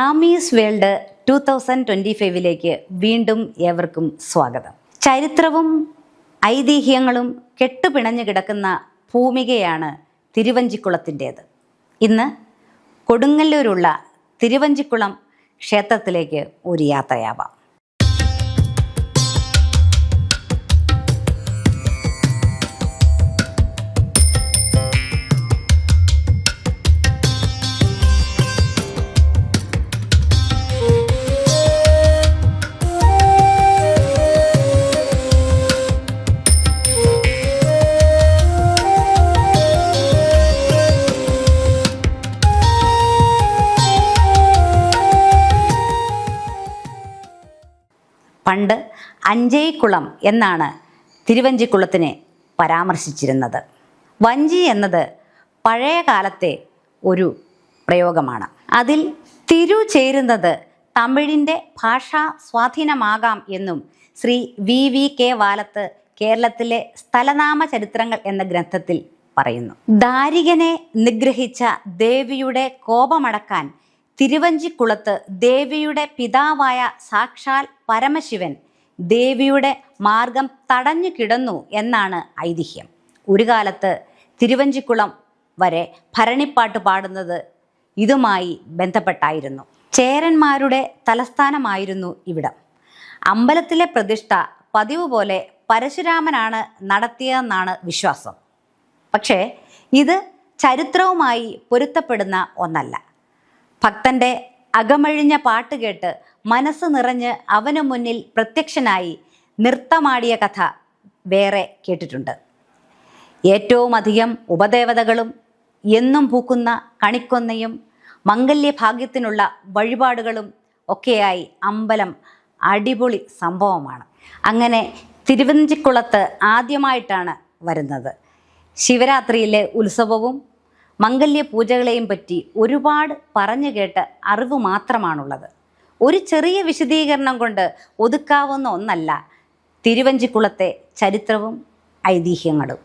Ami's world 2025 വീണ്ടും ഏവർക്കും സ്വാഗതം. ചരിത്രവും ഐതിഹ്യങ്ങളും കെട്ടുപിണഞ്ഞു കിടക്കുന്ന ഭൂമികയാണ് തിരുവഞ്ചിക്കുളത്തിൻ്റേത്. ഇന്ന് കൊടുങ്ങല്ലൂരുള്ള തിരുവഞ്ചിക്കുളം ക്ഷേത്രത്തിലേക്ക് ഒരു യാത്രയാവാം. പണ്ട് അഞ്ചേക്കുളം എന്നാണ് തിരുവഞ്ചിക്കുളത്തിനെ പരാമർശിച്ചിരുന്നത്. വഞ്ചി എന്നത് പഴയ കാലത്തെ ഒരു പ്രയോഗമാണ്. അതിൽ തിരു ചേരുന്നത് തമിഴിൻ്റെ ഭാഷാ സ്വാധീനമാകാം എന്നും ശ്രീ VVK വാലത്ത് കേരളത്തിലെ സ്ഥലനാമ ചരിത്രങ്ങൾ എന്ന ഗ്രന്ഥത്തിൽ പറയുന്നു. ദാരികനെ നിഗ്രഹിച്ച ദേവിയുടെ കോപമടക്കാൻ തിരുവഞ്ചിക്കുളത്ത് ദേവിയുടെ പിതാവായ സാക്ഷാൽ പരമശിവൻ ദേവിയുടെ മാർഗം തടഞ്ഞു കിടന്നു എന്നാണ് ഐതിഹ്യം. ഒരു കാലത്ത് തിരുവഞ്ചിക്കുളം വരെ ഭരണിപ്പാട്ട് പാടുന്നത് ഇതുമായി ബന്ധപ്പെട്ടായിരുന്നു. ചേരന്മാരുടെ തലസ്ഥാനമായിരുന്നു ഇവിടം. അമ്പലത്തിലെ പ്രതിഷ്ഠ പതിവ് പോലെ പരശുരാമനാണ് നടത്തിയതെന്നാണ് വിശ്വാസം. പക്ഷേ ഇത് ചരിത്രവുമായി പൊരുത്തപ്പെടുന്ന ഒന്നല്ല. ഭക്തൻ്റെ അകമഴിഞ്ഞ പാട്ട് കേട്ട് മനസ്സ് നിറഞ്ഞ് അവനു മുന്നിൽ പ്രത്യക്ഷനായി നൃത്തമാടിയ കഥ വേറെ കേട്ടിട്ടുണ്ട്. ഏറ്റവും അധികം ഉപദേവതകളും എന്നും പൂക്കുന്ന കണിക്കൊന്നയും മംഗല്യഭാഗ്യത്തിനുള്ള വഴിപാടുകളും ഒക്കെയായി അമ്പലം അടിപൊളി സംഭവമാണ്. അങ്ങനെ തിരുവഞ്ചിക്കുളത്ത് ആദ്യമായിട്ടാണ് വരുന്നത്. ശിവരാത്രിയിലെ ഉത്സവവും മംഗല്യ പൂജകളെയും പറ്റി ഒരുപാട് പറഞ്ഞു കേട്ട അറിവ് മാത്രമാണുള്ളത്. ഒരു ചെറിയ വിശദീകരണം കൊണ്ട് ഒതുക്കാവുന്ന ഒന്നല്ല തിരുവഞ്ചിക്കുളത്തെ ചരിത്രവും ഐതിഹ്യങ്ങളും.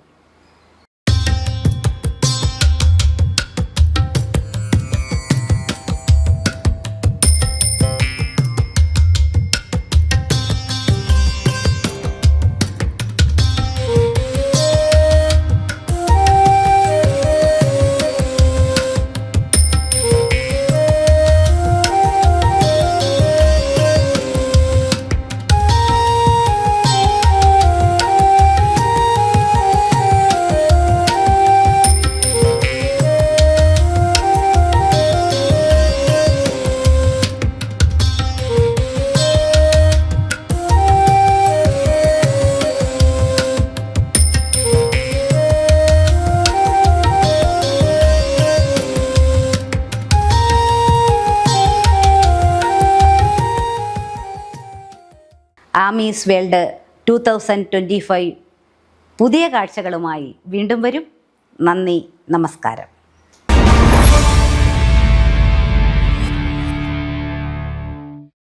ആമീസ് വേൾഡ് 2025 പുതിയ കാഴ്ചകളുമായി വീണ്ടും വരും. നന്ദി, നമസ്കാരം.